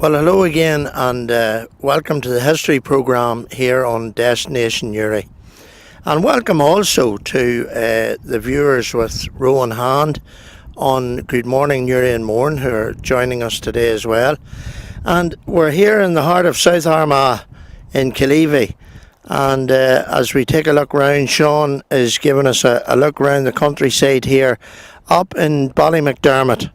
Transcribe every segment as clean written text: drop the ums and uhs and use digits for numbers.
Well, hello again, and welcome to the history programme here on Destination Uri. And welcome also to the viewers with Rowan Hand on Good Morning Uri and Mourne, who are joining us today as well. And we're here in the heart of South Armagh in Quay. And as we take a look round, Sean is giving us a look round the countryside here up in Ballymacdermott,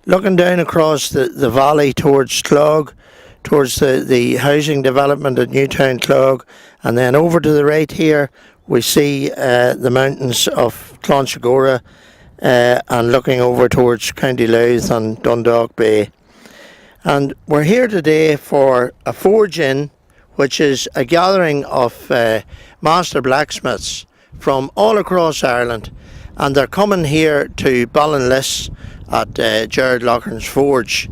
looking down across the valley towards Clog, towards the housing development at Newtown Clog, and then over to the right here we see the mountains of Clonshagora, and looking over towards County Louth and Dundalk Bay. And we're here today for a forge-in, which is a gathering of master blacksmiths from all across Ireland, and they're coming here to Ballinlis at Gerard Loughran's forge,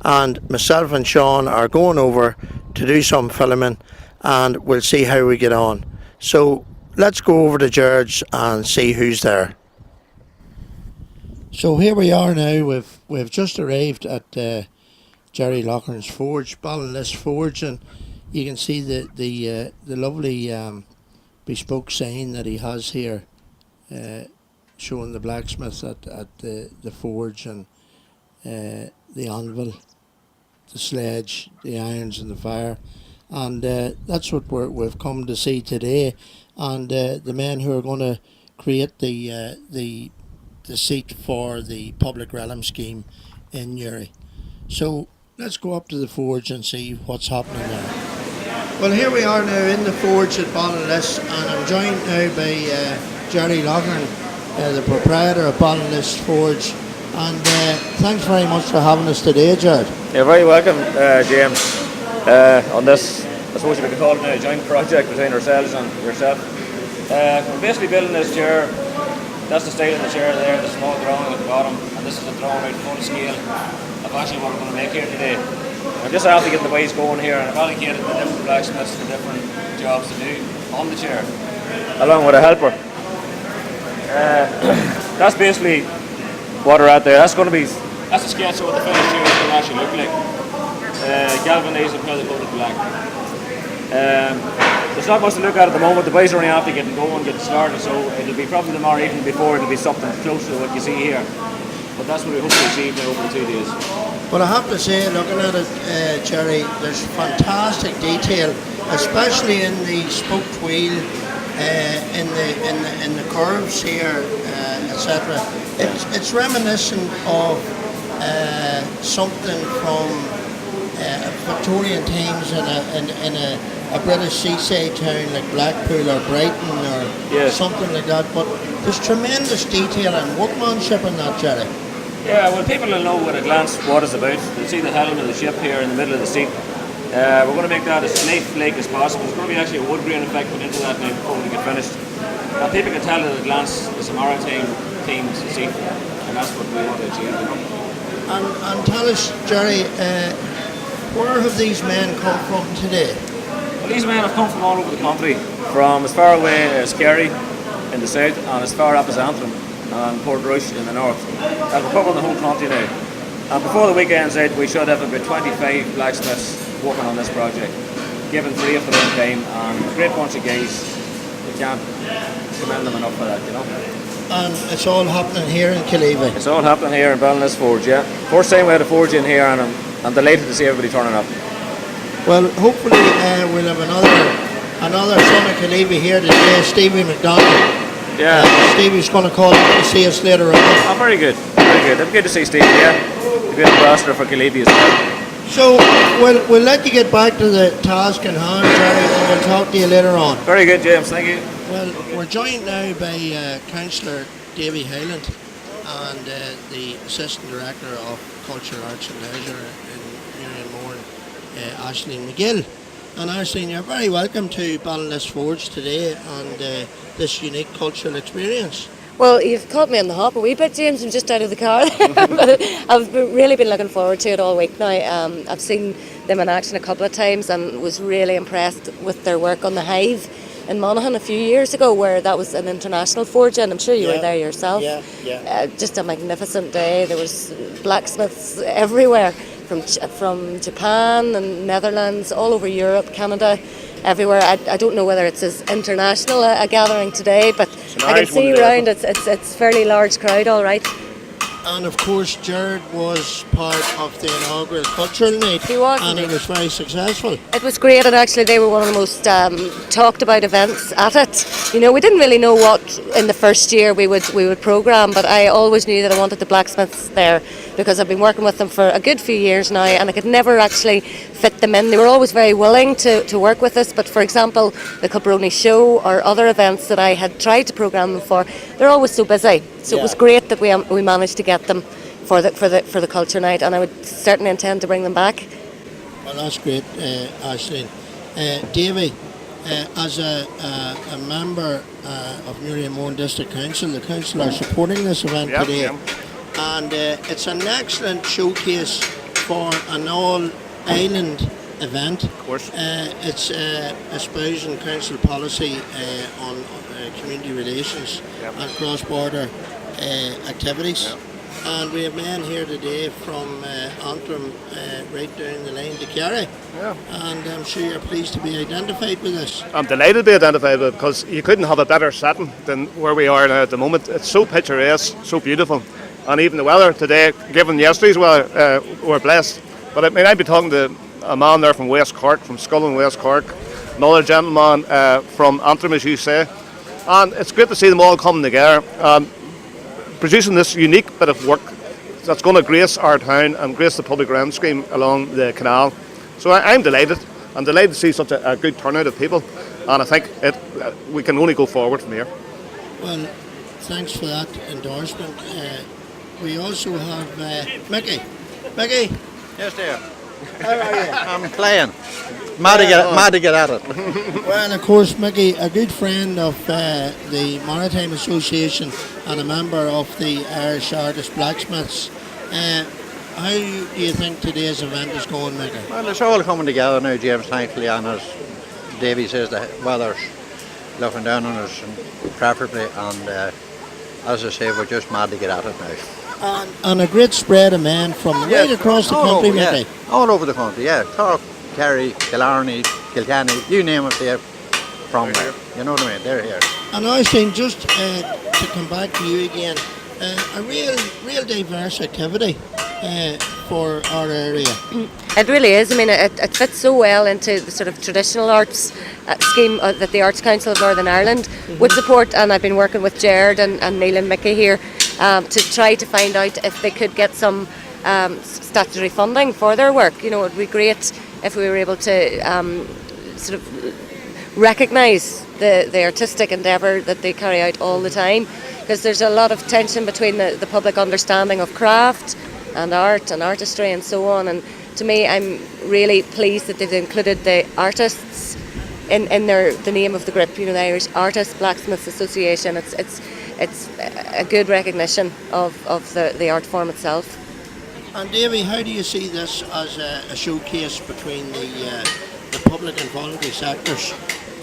and myself and Sean are going over to do some filming, and we'll see how we get on. So let's go over to Gerard's and see who's there. So here we are now. We've just arrived at Gerard Loughran's forge, Ballinlis forge, and you can see the lovely bespoke sign that he has here, showing the blacksmith at the forge, and the anvil, the sledge, the irons and the fire. And that's what we've come to see today. And the men who are going to create the seat for the public realm scheme in Uri. So let's go up to the forge and see what's happening there. Well, here we are now in the forge at Ballinlis, and I'm joined now by Gerard Loughran, the proprietor of Ballinlis Forge. And thanks very much for having us today, Gerard. You're very welcome, James, on this, I suppose we could call it a joint project between ourselves and yourself. We're basically building this chair. That's the style of the chair there, the small drawing at the bottom, and this is the drawing out full scale of actually what we're going to make here today. I'm just after getting the ways going here, and I've allocated the different blacksmiths for different jobs to do on the chair, along with a helper. That's basically what we're at there. That's a sketch of what the finished chair is going to actually look like. Galvanised and powder coated black. There's not much to look at the moment. The boys are only after getting going, getting started, so it'll be probably tomorrow evening before it'll be something close to what you see here. But that's what we hope to achieve now over the 2 days. Well, I have to say, looking at it, Jerry, there's fantastic detail, especially in the spoked wheel, in the curves here, etc. It's reminiscent of something from Victorian times in a British seaside town like Blackpool or Brighton or something like that. But there's tremendous detail and workmanship in that, Jerry. Yeah, well, people will know at a glance what it's about. They'll see the helm of the ship here in the middle of the seat. We're going to make that as snake-like as possible. There's going to be actually a wood grain effect put into that now before we get finished. Now, people can tell at a glance it's a maritime themed seat, and that's what we want to achieve. And tell us, Jerry, where have these men come from today? Well, these men have come from all over the country, from as far away as Kerry in the south and as far up as Antrim and Portrush in the north. And we're covering the whole country now. And before the weekend's out, we should have about 25 blacksmiths working on this project, given 3 of their own time, and a great bunch of guys. We can't commend them enough for that, you know. And it's all happening here in Quay. It's all happening here in Ballinlis Forge, yeah. First time we had a forge in here, and I'm delighted to see everybody turning up. Well, hopefully we'll have another son of Quay here today, Stevie McDonald. Yeah. Stevie's going to call up to see us later on. Oh, very good, very good. It'll be good to see Stevie, yeah. He'll be an ambassador for Quay as well. So we'll let you get back to the task in hand, Jerry, and we'll talk to you later on. Very good, James, thank you. Well, we're joined now by Councillor Davy Hyland and the Assistant Director of Culture, Arts and Leisure in Uri and Mourne, Aisling McGill. And Aisling, you're very welcome to Ballinlis Forge today and this unique cultural experience. Well, you've caught me on the hop a wee bit, James. I'm just out of the car. But I've really been looking forward to it all week now. I've seen them in action a couple of times and was really impressed with their work on the Hive in Monaghan a few years ago, where that was an international forge, and I'm sure you were there yourself. Yeah. Just a magnificent day. There was blacksmiths everywhere. from Japan and Netherlands, all over Europe, Canada, everywhere. I don't know whether it's as international a gathering today, but I can see around it's fairly large crowd, all right. And of course, Jared was part of the inaugural cultural night. He was, and indeed. it was very successful. It was great, and actually they were one of the most talked about events at it. You know, we didn't really know what in the first year we would programme, but I always knew that I wanted the blacksmiths there because I've been working with them for a good few years now, and I could never actually fit them in. They were always very willing to work with us, but for example, the Caproni show or other events that I had tried to programme them for, they're always so busy. So It was great that we managed to get them for the culture night, and I would certainly intend to bring them back. Well, that's great, Aisling. Davy, as a member of Newry and Mourne District Council, the council are supporting this event today, and it's an excellent showcase for an all-island event. Of course. It's espousing council policy on community relations and cross-border activities. And we have men here today from Antrim right down the line to Quay. And I'm sure you're pleased to be identified with us. I'm delighted to be identified with it because you couldn't have a better setting than where we are now at the moment. It's so picturesque, so beautiful. And even the weather today, given yesterday's weather, we're blessed. But I mean, I'd be talking to a man there from West Cork, from Scull and West Cork, another gentleman from Antrim, as you say. And it's great to see them all coming together, producing this unique bit of work that's going to grace our town and grace the public realm scheme along the canal. So I'm delighted. I'm delighted to see such a good turnout of people, and I think we can only go forward from here. Well, thanks for that endorsement. We also have Mickey. Mickey? Yes, dear. How are you? I'm playing. Mad to get at it. Well, of course, Mickey, a good friend of the Maritime Association and a member of the Irish Artist Blacksmiths. How do you think today's event is going, Mickey? Well, it's all coming together now, James, thankfully, and as Davy says, the weather's looking down on us preferably, and as I say, we're just mad to get at it now. And a great spread of men from right across the country, Mickey. All over the country, Cork, Kerry, Killarney, Kilkenny, you name it, they're from there. You know what I mean? They're here. And I was saying, just to come back to you again, a real diverse activity for our area. It really is. I mean, it fits so well into the sort of traditional arts scheme that the Arts Council of Northern Ireland would support, and I've been working with Jared and Neil and Mickey here to try to find out if they could get some statutory funding for their work. You know, it would be great if we were able to sort of recognise the artistic endeavour that they carry out all the time, because there's a lot of tension between the public understanding of craft and art and artistry and so on. And to me, I'm really pleased that they've included the artists in the name of the group. You know, the Irish Artists Blacksmiths Association. It's a good recognition of the art form itself. And Davy, how do you see this as a showcase between the public and voluntary sectors?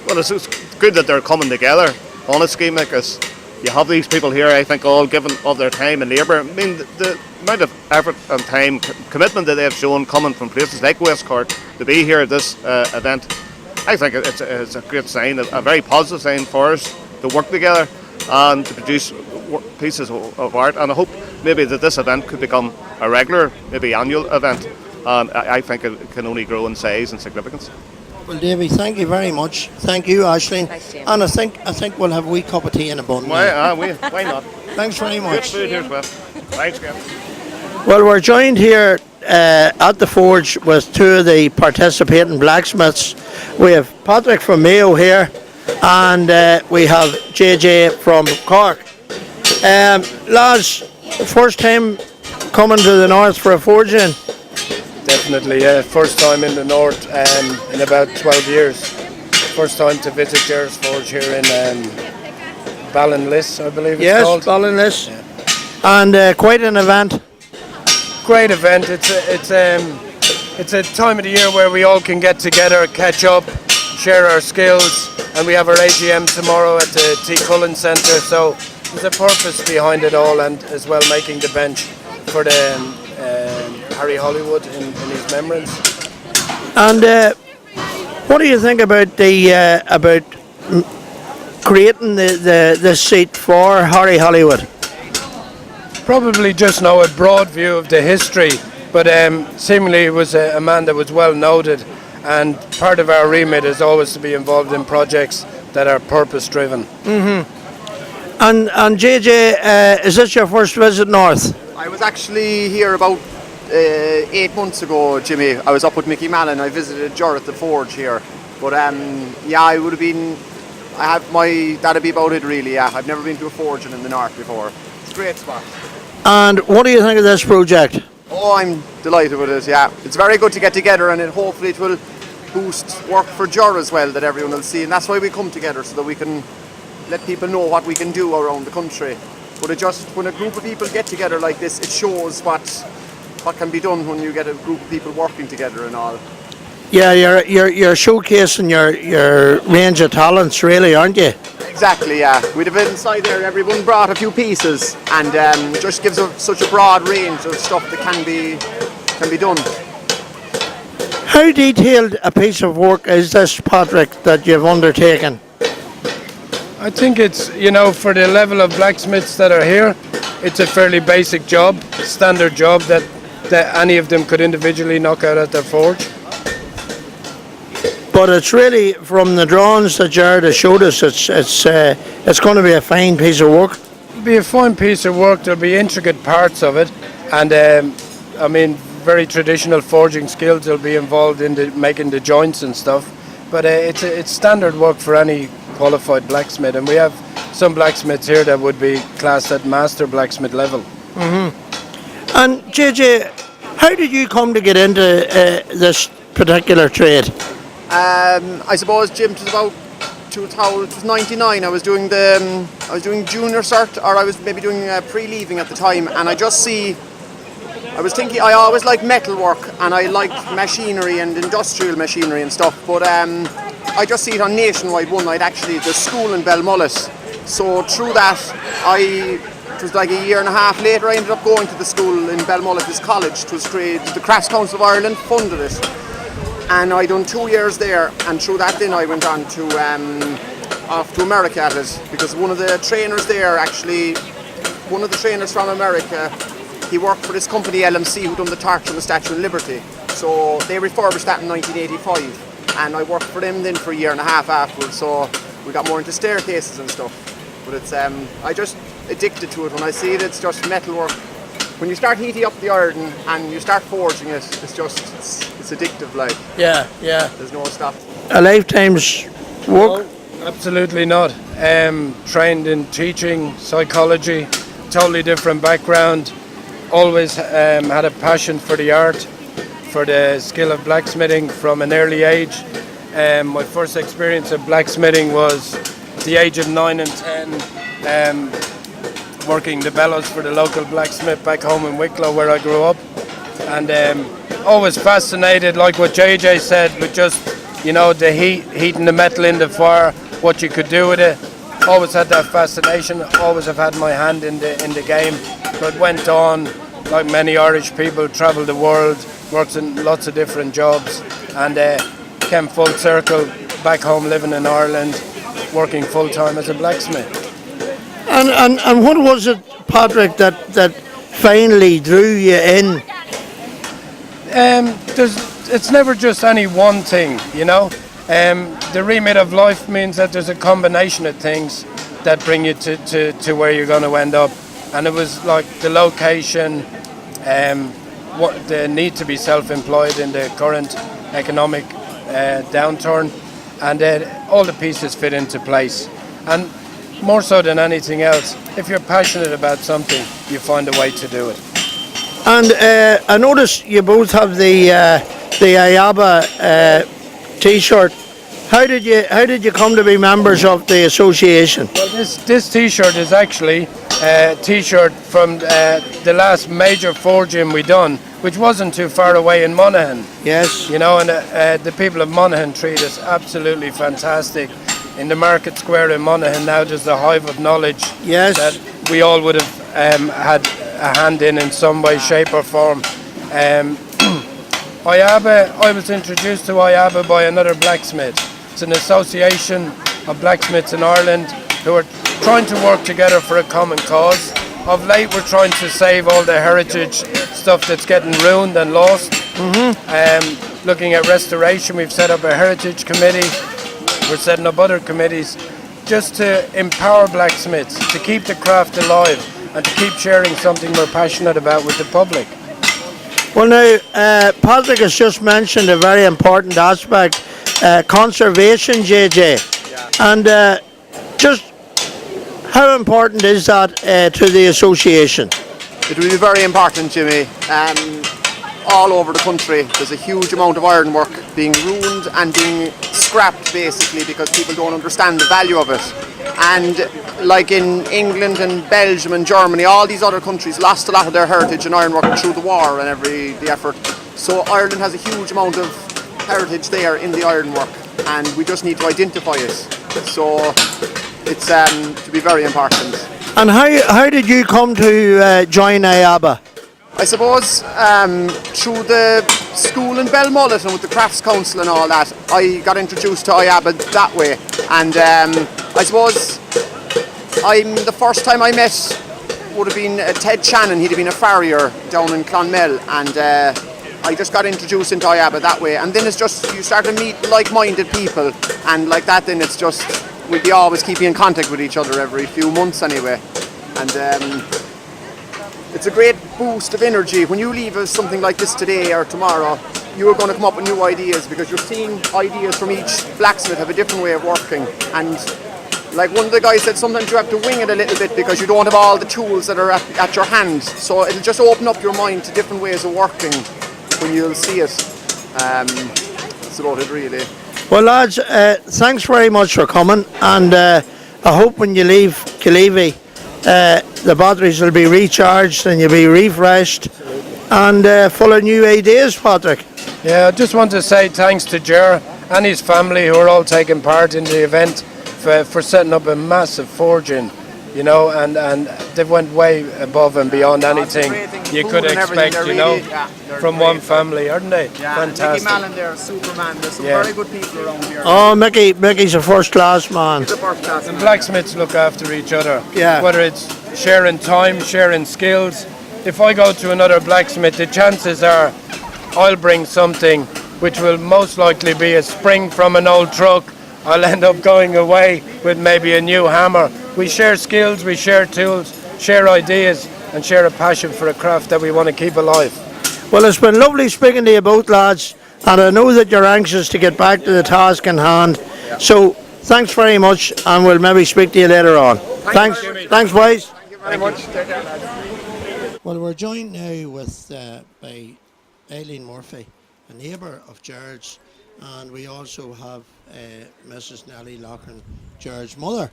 Well, it's good that they're coming together on a scheme like this. You have these people here, I think, all given of their time and labour. I mean, the amount of effort and time, commitment that they have shown coming from places like West Cork to be here at this event, I think it's a great sign, a very positive sign for us to work together and to produce pieces of art. And I hope maybe that this event could become a regular, maybe annual event. And I think it can only grow in size and significance. Well, Davy, thank you very much. Thank you, Aisling. Thanks, James. And I think we'll have a wee cup of tea in a bun. Why not? Thanks very Good much. food here as well. Thanks, Ken. Well, we're joined here at the forge with two of the participating blacksmiths. We have Patrick from Mayo here, and we have JJ from Cork. Lads, first time coming to the north for a forging. Definitely, yeah. First time in the north in about 12 years. First time to visit Jerry's Forge here in Ballinlis, I believe it's called. Yes, Ballinlis. And quite an event. Great event. It's a time of the year where we all can get together, catch up, share our skills, and we have our AGM tomorrow at the T. Cullen Centre. So there's a purpose behind it all, and as well making the bench for the Harry Hollywood in his memories. And what do you think about creating the seat for Harry Hollywood? Probably just know a broad view of the history, but seemingly he was a man that was well noted, and part of our remit is always to be involved in projects that are purpose driven. And JJ, is this your first visit north? I was actually here about 8 months ago, Jimmy. I was up with Mickey Mallon. I visited Jarrett the Forge here. But I would have been, that'd be about it really, yeah. I've never been to a forge in the north before. It's a great spot. And what do you think of this project? Oh, I'm delighted with it, yeah. It's very good to get together, and hopefully it will boost work for Jur as well, that everyone will see. And that's why we come together, so that we can let people know what we can do around the country. But when a group of people get together like this, it shows what can be done when you get a group of people working together and all. Yeah, you're showcasing your range of talents, really, aren't you? Exactly, yeah. We'd have been inside there, everyone brought a few pieces, and just gives such a broad range of stuff that can be done. How detailed a piece of work is this, Patrick, that you've undertaken? I think it's, for the level of blacksmiths that are here, it's a fairly basic job, standard job that any of them could individually knock out at their forge. But it's really, from the drawings that Jared has showed us, it's going to be a fine piece of work. It'll be a fine piece of work. There'll be intricate parts of it, and very traditional forging skills will be involved in making the joints and stuff. But it's standard work for any qualified blacksmith, and we have some blacksmiths here that would be classed at master blacksmith level. Mm-hmm. And JJ, how did you come to get into this particular trade? I suppose, Jim, it was about 2000. It was '99. I was doing junior cert, or I was maybe doing pre-leaving at the time, and I was thinking I always liked metal work, and I liked machinery and industrial machinery and stuff. But I just see it on Nationwide one night, actually, the school in Belmullet. So through that, it was like a year and a half later, I ended up going to the school in Belmullet, this college. It was the Crafts Council of Ireland funded it. And I done 2 years there, and through that then I went on to off to America at it, because one of the trainers there, actually, one of the trainers from America, he worked for this company LMC who done the torch and the Statue of Liberty. So they refurbished that in 1985, and I worked for them then for a year and a half afterwards. So we got more into staircases and stuff. But it's I just addicted to it. When I see it, it's just metalwork. When you start heating up the iron and you start forging it, it's addictive, like. Yeah. There's no stop. A lifetime's work? No, absolutely not. Trained in teaching, psychology, totally different background. Always had a passion for the art, for the skill of blacksmithing from an early age. My first experience of blacksmithing was at the age of 9 and 10. Working the bellows for the local blacksmith back home in Wicklow, where I grew up, and always fascinated, like what JJ said, with just the heating the metal in the fire, what you could do with it. Always had that fascination. Always have had my hand in the game. But went on, like many Irish people, travelled the world, worked in lots of different jobs, and came full circle back home, living in Ireland, working full time as a blacksmith. And what was it, Patrick, that finally drew you in? It's never just any one thing, The remit of life means that there's a combination of things that bring you to where you're going to end up. And it was like the location, the need to be self-employed in the current economic downturn, and all the pieces fit into place. And more so than anything else, if you're passionate about something, you find a way to do it. And I noticed you both have the IABA T-shirt. How did you come to be members of the association? Well, this T-shirt is actually a T-shirt from the last major forging we done, which wasn't too far away in Monaghan. Yes. And the people of Monaghan treat us absolutely fantastic. In the market square in Monaghan now, there's a hive of knowledge. Yes. That we all would have had a hand in some way, shape or form. IABA, I was introduced to IABA by another blacksmith. It's an association of blacksmiths in Ireland who are trying to work together for a common cause. Of late, we're trying to save all the heritage stuff that's getting ruined and lost. Looking at restoration, we've set up a heritage committee. We're setting up other committees just to empower blacksmiths, to keep the craft alive and to keep sharing something we're passionate about with the public. Well, now, Patrick has just mentioned a very important aspect, conservation, JJ. And just how important is that to the association? It will be very important, Jimmy. All over the country, there's a huge amount of ironwork being ruined and being scrapped, basically, because people don't understand the value of it. And like in England and Belgium and Germany, all these other countries lost a lot of their heritage in ironwork through the war and the effort. So Ireland has a huge amount of heritage there in the ironwork, and we just need to identify it. So it's to be very important. And how did you come to join IABA? I suppose through the school in Belmullet and with the Crafts Council and all that, I got introduced to IABA that way. And I suppose the first time I met would have been Ted Shannon. He'd have been a farrier down in Clonmel, and I just got introduced into IABA that way. And then it's just, you start to meet like-minded people, and like that then it's just, we'd be always keeping in contact with each other every few months anyway. And it's a great boost of energy. When you leave something like this today or tomorrow, you're going to come up with new ideas, because you're seeing ideas from each blacksmith have a different way of working. And like one of the guys said, sometimes you have to wing it a little bit because you don't have all the tools that are at your hand. So it'll just open up your mind to different ways of working when you'll see it. That's about it, really. Well, lads, thanks very much for coming, and I hope when you leave Killeavy, the batteries will be recharged and you'll be refreshed and full of new ideas, Patrick. Yeah, I just want to say thanks to Ger and his family, who are all taking part in the event, for setting up a massive forging, you know, and they've went way above and beyond anything you could expect, you know, from one family, aren't they? Yeah, fantastic. Mickey Mallon there, Superman. There's some very good people around here. Oh, Mickey's a first class man. He's a first class And man. blacksmiths look after each other. Yeah. Whether it's sharing time, sharing skills. If I go to another blacksmith, the chances are I'll bring something which will most likely be a spring from an old truck. I'll end up going away with maybe a new hammer. We share skills, we share tools, share ideas, and share a passion for a craft that we want to keep alive. Well, it's been lovely speaking to you both, lads, and I know that you're anxious to get back to the task in hand. So thanks very much, and we'll maybe speak to you later on. Thanks, boys. Thank you very much. Take care, lads. Well, we're joined now by Aileen Murphy, a neighbour of George's, and we also have Mrs. Nellie Loughlin, George's mother.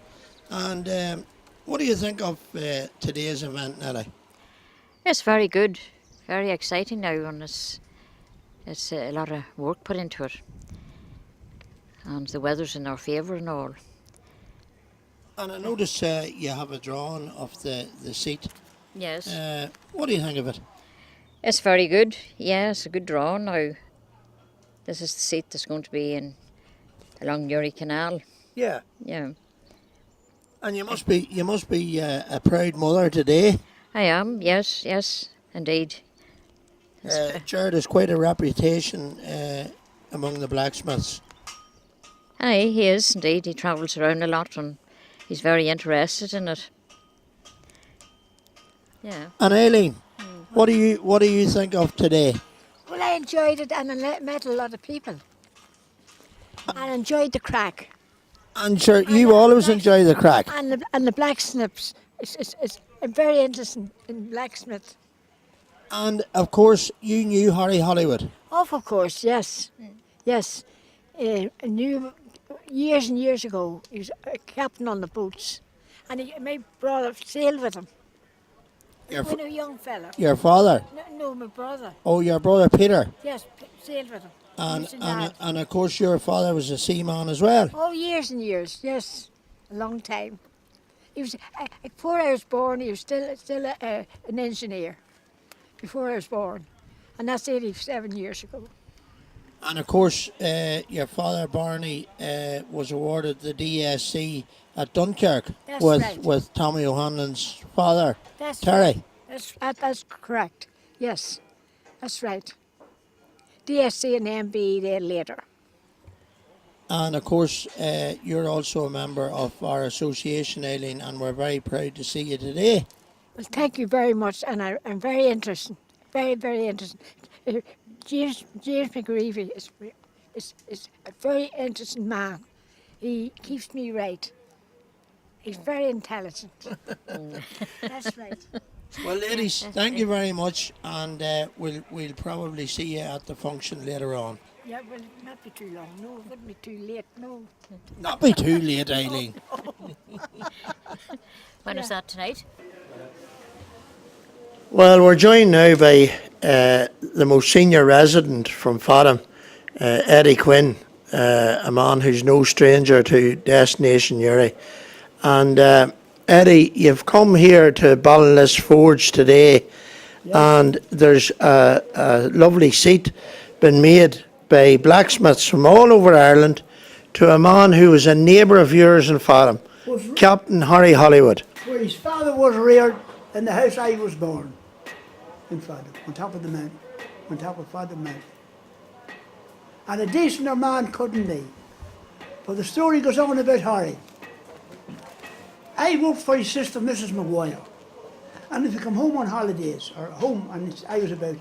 And what do you think of today's event, Nellie? It's very good, very exciting now, and it's a lot of work put into it, and the weather's in our favour and all. And I notice you have a drawing of the seat. Yes. What do you think of it? It's very good, yeah, it's a good drawing now. This is the seat that's going to be along Uri Canal. Yeah. Yeah. And you must be a proud mother today. I am, yes, indeed. Jared has quite a reputation among the blacksmiths. Aye, he is indeed. He travels around a lot and he's very interested in it. Yeah. And Aileen, what do you think of today? Well, I enjoyed it, and I met a lot of people. And enjoyed the crack. And sure, you always enjoy the crack. And the blacksmiths. It's very interesting in blacksmith. And of course, you knew Harry Hollywood. Oh, of course, yes. Yes. I knew years and years ago, he was a captain on the boats. And my brother sailed with him. When a young fella. Your father? No, my brother. Oh, your brother Peter. Yes, sailed with him. And of course, your father was a seaman as well. Oh, years and years, yes, a long time. He was before I was born. He was still an engineer. Before I was born, And that's 87 years ago. And of course, your father Barney was awarded the DSC at Dunkirk That's with right. with Tommy O'Hanlon's father, That's Terry. right. That's correct. Yes, that's right. DSC and MBE there later. And of course, you're also a member of our association, Aileen, and we're very proud to see you today. Well, thank you very much, and I'm very interested. Very, very interested. James McGreevy is a very interesting man. He keeps me right. He's very intelligent. That's right. Well, ladies, thank you very much, and we'll probably see you at the function later on. Yeah, well, not be too long. No, it wouldn't be too late. No. Not be too late, Aileen. When is that tonight? Well, we're joined now by the most senior resident from Fadham, Eddie Quinn, a man who's no stranger to Destination Uri. And Eddie, you've come here to Ballinless Forge today, and there's a lovely seat been made by blacksmiths from all over Ireland to a man who was a neighbour of yours in Fadham, Captain Harry Hollywood. Where his father was reared in the house I was born, in Fadham, on top of the mountain, on top of Fadham Mountain. And a decenter man couldn't be. But the story goes on about Harry. I worked for his sister, Mrs. Maguire. And if he come home on holidays, or home, and I was about,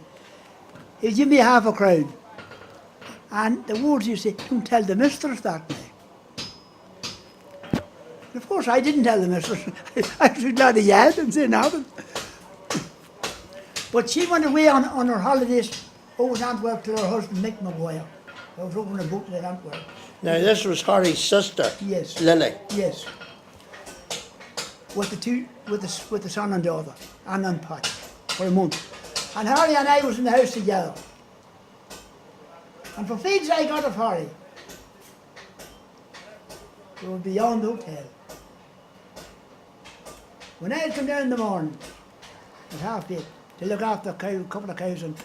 he'd give me half a crown. And the words you say, don't tell the mistress that now. Of course, I didn't tell the mistress. I was glad he had and said nothing. But she went away on her holidays over to Antwerp to her husband, Mick Maguire. I was over on a boat in Antwerp. Now, this was Harry's sister, Yes. Lily. Yes. With the son and daughter, Anne and Pat, for a month. And Harry and I was in the house together. And for feeds I got of Harry, they were beyond the hotel. When I'd come down in the morning, at half 8, to look after a couple of cows and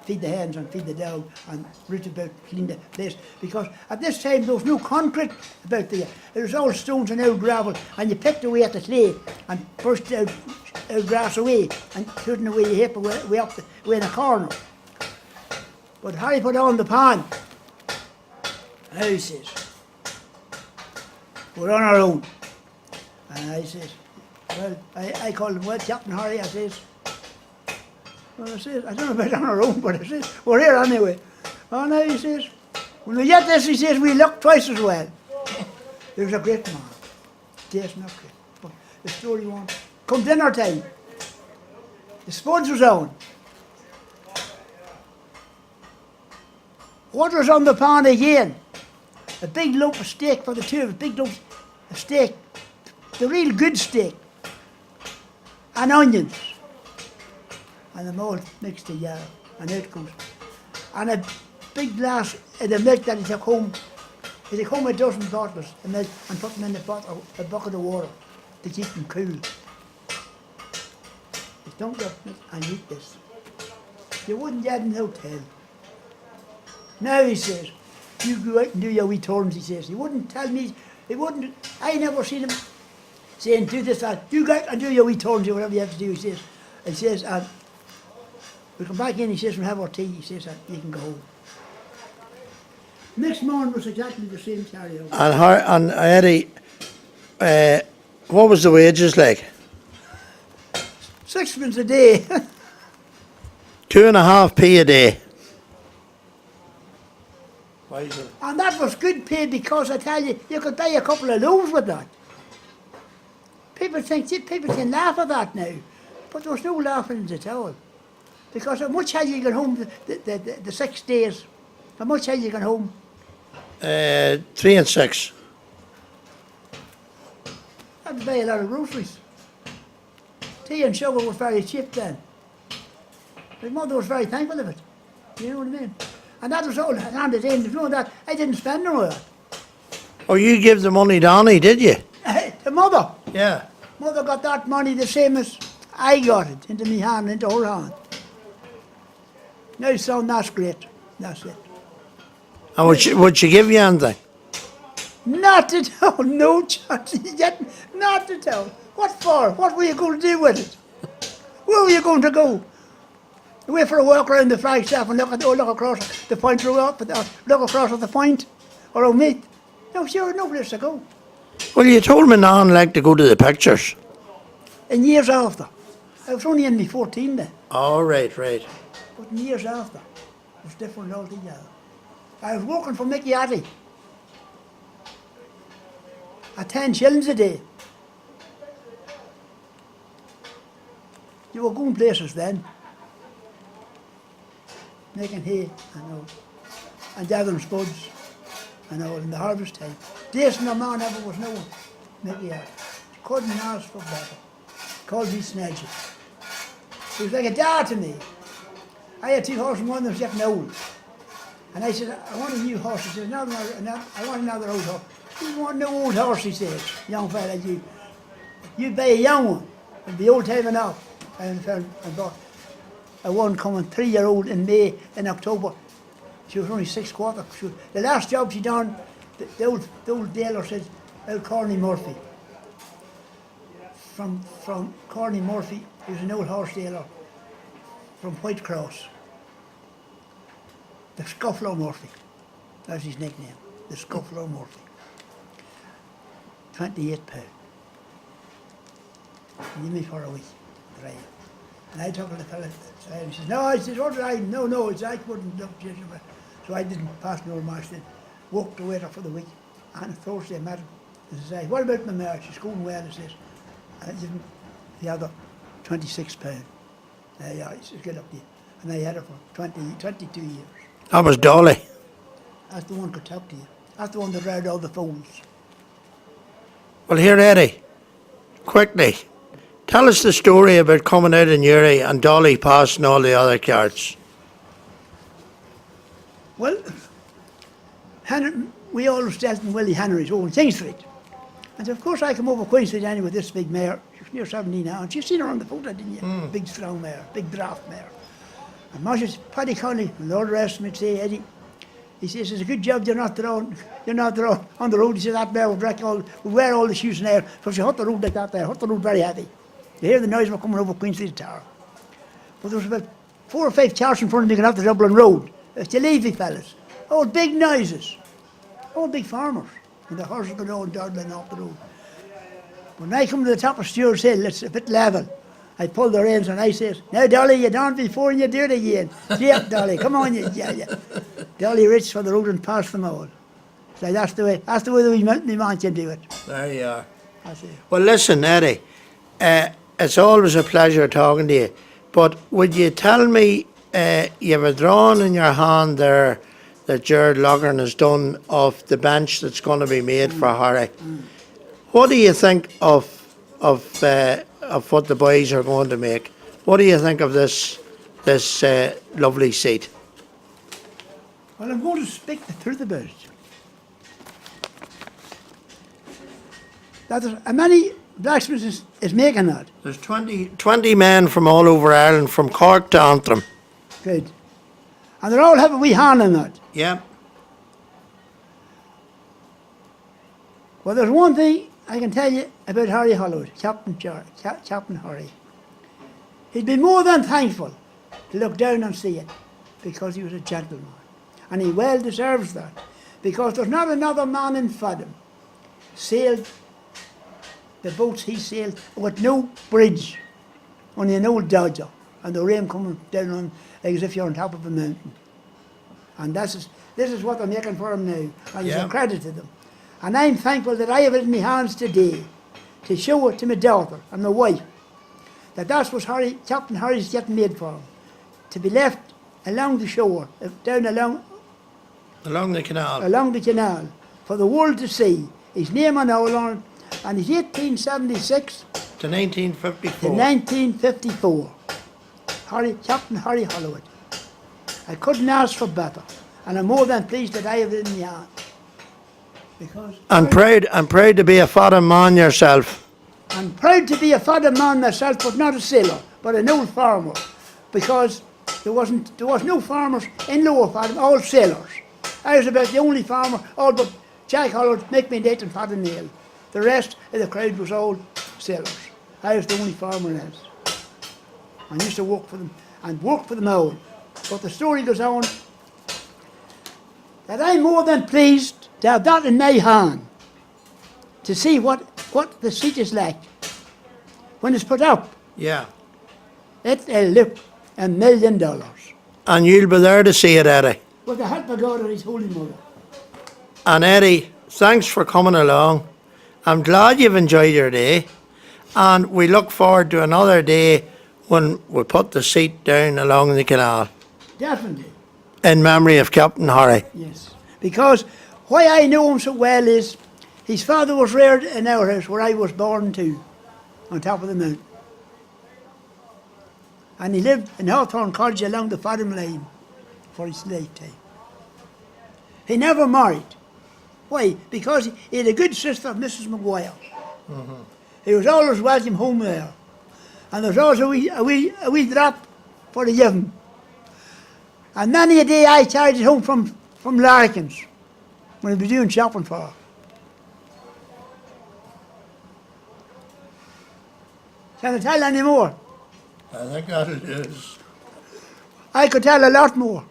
feed the hens and feed the dog and root about, clean the place. Because at this time there was no concrete about there. It was all stones and old gravel, and you picked away at the clay and pushed out grass away and putting away your hip way up way in a corner. But Harry put on the pan. Now he says, we're on our own. And I says, well, I called him, well, Captain Harry, I says, well, I says, I don't know about on our own, but I says, we're here anyway. Oh, no, he says, when we get this, he says, we look twice as well. He was a great man. Yes, not great. But the story won. Come dinner time, the spuds was on. Water's on the pan again. A big lump of steak for the two of us, big lump of steak. The real good steak. And onions. And them all mixed together. And out it goes. And a big glass of the milk that he took home. He took home a dozen bottles of milk and put them in a bucket of water to keep them cool. He dumped up and eat this. You wouldn't get in the hotel. Now he says, you go out and do your wee turns, he says. He wouldn't tell me, I never seen him saying, do this, that. You go out and do your wee turns or whatever you have to do, he says. He says, and we come back in, he says, we'll have our tea, he says, and you can go home. Next morning was exactly the same scenario. And Eddie, what was the wages like? 6 pence a day. 2.5p a day. And that was good pay because I tell you, you could buy a couple of loaves with that. People can laugh at that now, but there was no laughing at all. Because how much had you gone home the 6 days? How much had you gone home? 3 and 6. I had to buy a lot of groceries. Tea and sugar was very cheap then. My mother was very thankful of it. You know what I mean? And that was all handed in. You know that I didn't spend no of that. Oh, you give the money to Annie, did you? The mother. Yeah. Mother got that money the same as I got it, into me hand, into her hand. No, son, that's great. That's it. And would she give you anything? Not at all. No chance. Not at all. What for? What were you going to do with it? Where were you going to go? Away for a walk around the Flagstaff and look across the point, look across at the point, or meet. No, sure, no place to go. Well, you told me Nan liked to go to the pictures. And years after, I was only in my 14 then, Oh, right. but in years after, it was different altogether. I was working for Mickey Atty at 10 shillings a day. You were going places then, making hay and gathering spuds and all in the harvest time. Decent a man ever was known, Mickey Atty. Couldn't ask for better. Called me Snedgy. He was like a dad to me. I had 2 horses and one of them was getting old. And I said, I want a new horse. He said, no, I want another old horse. You want no old horse, he said, young fella, you buy a young one. It'll be old time enough. And bought a one coming 3-year-old in May, in October. She was only 6 quarter. The last job she done, the old dealer said, old Corny Murphy. From Corny Murphy, he was an old horse dealer from White Cross. The Scuffler Murphy, that's his nickname, the Scuffler Murphy. £28. Give me for a week, right? And I took the fella aside and he says, no, I said, what did I? No, it's I couldn't look. So I didn't pass no remarks then. Walked the waiter for the week. And Thursday I met him. And I said, what about my mare? She's going well, he says. And I gave him the other £26. Yeah, he says, get up there. And I had her for 22 years. That was Dolly. That's the one could talk to you. That's the one that read all the phones. Well, here, Eddie, quickly, tell us the story about coming out in Uri and Dolly passing all the other carts. Well, we always dealt in Willie Henry's over in King Street. And of course I come over Quay Street anyway with this big mare. She's near 70 now. And you've seen her on the photo, didn't you? Big strong mare, big draft mare. And Marshall's Paddy Conley, and Lord rest me, say, Eddie, he says, it's a good job you're not there on the road. He says, that mare will wear all the shoes in there. So she hit the road like that there, hit the road very heavy. You hear the noise of her coming over Queen Street Tower. But there was about 4 or 5 cars in front of me going up the Dublin Road. It's the Levy fellas. All big noises. All big farmers. And the horses going on dawdling off the road. When I come to the top of Stewart's Hill, it's a bit level. I pull the reins and I says, now Dolly, you don't before you do it again. Yeah, Dolly, come on, yeah. Dolly reached for the road and passed them all. So that's the way we want you to do it. There you are. That's it. Well, listen, Eddie, it's always a pleasure talking to you. But would you tell me, you have a drawing in your hand there that Jared Loughren has done of the bench that's going to be made for Harry. What do you think of what the boys are going to make? What do you think of this lovely seat? Well, I'm going to speak the truth about it. That there's a many blacksmiths is making that. There's 20 men from all over Ireland, from Cork to Antrim. Good. And they're all having a wee hand in that. Yeah. Well, there's one thing I can tell you about Harry Holloway, Captain Harry. He'd be more than thankful to look down and see it, because he was a gentleman. And he well deserves that, because there's not another man in Fadham sailed the boats he sailed with no bridge, only an old dodger, and the rain coming down on as if you're on top of a mountain. And this is what they're making for him now, and it's a credit to them. And I'm thankful that I have it in my hands today to show it to my daughter and my wife that that's what Captain Harry's getting made for him, to be left along the shore, down along the canal. Along the canal, for the world to see. His name on all on it, and it's 1876 to 1954. To 1954. Captain Harry Holloway. I couldn't ask for better, and I'm more than pleased that I have it in my hand. Because I'm proud to be a Fadham man yourself. I'm proud to be a Fadham man myself, but not a sailor, but an old farmer, because There was no farmers in Lower Fadden, all sailors. I was about the only farmer, all but Jack Hollard, Mick Mindate and Father Neil. The rest of the crowd was all sailors. I was the only farmer in it. I used to work for them and work for them all. But the story goes on that I'm more than pleased to have that in my hand to see what the seat is like when it's put up. Yeah. It'll look $1 million. And you'll be there to see it, Eddie. With the help of God and His Holy Mother. And Eddie, thanks for coming along. I'm glad you've enjoyed your day. And we look forward to another day when we put the seat down along the canal. Definitely. In memory of Captain Harry. Yes. Because why I know him so well is his father was reared in our house where I was born too, on top of the mountain. And he lived in Hawthorne College along the Fadham Line for his lifetime. He never married. Why? Because he had a good sister, Mrs. Maguire. Mm-hmm. He was always welcome home there. And there was always a wee drop for the given. And many a day I carried it home from Larkins when I was doing shopping for her. Can I tell any more? I think that'll do it. I could tell a lot more.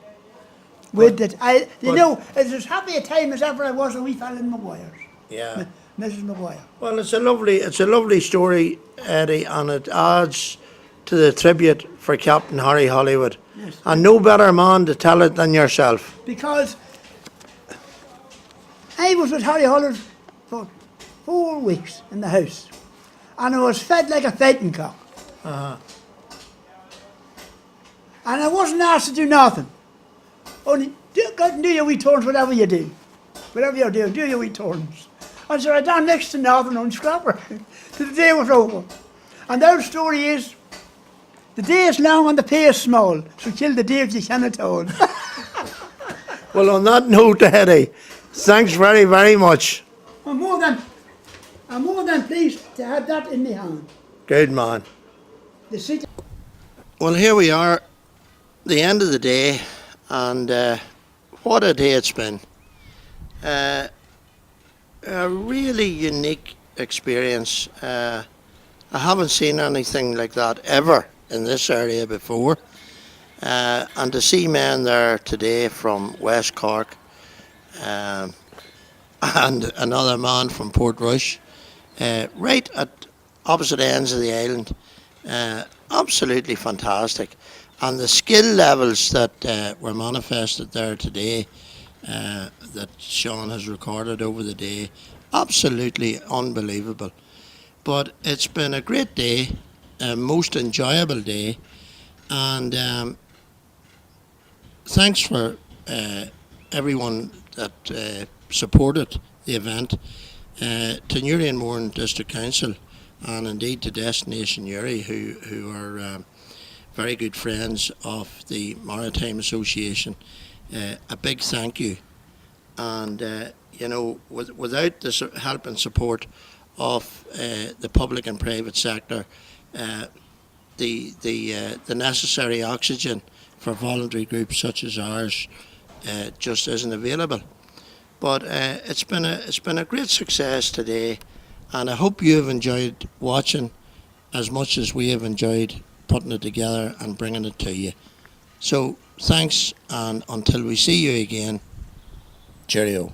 With it, you know, it's as happy a time as ever I was when we fell in Maguire's. Yeah. Mrs. Maguire. Well, it's a lovely story, Eddie, and it adds to the tribute for Captain Harry Hollywood. Yes. And no better man to tell it than yourself. Because I was with Harry Hollywood for 4 weeks in the house, and I was fed like a fighting cock. Uh-huh. And I wasn't asked to do nothing. Only do your wee turns, whatever you do. Whatever you're doing, do your wee turns. And so I done next to nothing on scrapper till the day was over. And the old story is, the day is long and the pay is small, so kill the day if you cannot hold. Well, on that note, Eddie, thanks very, very much. I'm more than pleased to have that in my hand. Good man. The seat. Well, here we are, the end of the day, and what a day it's been. A really unique experience. I haven't seen anything like that ever in this area before. And to see men there today from West Cork and another man from Portrush, right at opposite ends of the island, absolutely fantastic. And the skill levels that were manifested there today, that Sean has recorded over the day, absolutely unbelievable. But it's been a great day, a most enjoyable day, and thanks for everyone that supported the event, to Newry and Mourne District Council, and indeed to Destination Newry, who are very good friends of the Maritime Association. A big thank you. And you know, without the help and support of the public and private sector, the necessary oxygen for voluntary groups such as ours just isn't available. But it's been a great success today, and I hope you have enjoyed watching as much as we have enjoyed putting it together and bringing it to you. So thanks, and until we see you again, cheerio.